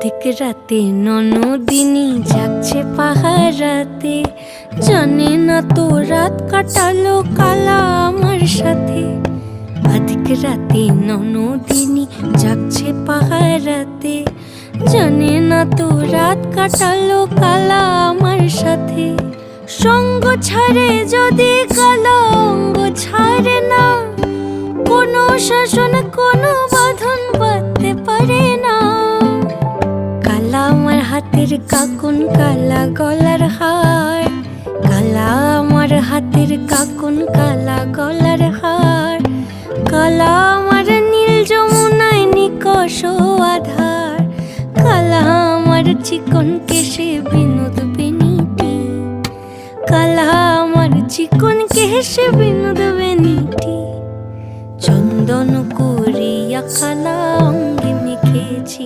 অধিক রাতে ননদিনী যাচ্ছে পাহারাতে, জানে না তো রাত কাটালো কালা আমার সাথে। অধিক রাতে ননদিনী যাচ্ছে পাহারাতে, জানে না তো রাত কাটালো কালা আমার সাথে। সঙ্গ ছাড়ে যদি কালা অঙ্গ ছাড়ে না, কোনো শাসন কোনো বাঁধন বাঁধতে পারে না। কালা আমার হাতের কাকুন কালা গলার হার, কালা আমার হাতের কাকুন কালা গলার হার। কালা আমার নীল যমুনায় নিকষ আধার, কালা আমার চিকন কেশে বিনোদ বেনিটি। কালা আমার চিকন কেশে বিনোদ বেনিটি। চন্দন করিয়া কালা অঙ্গে মেখেছি।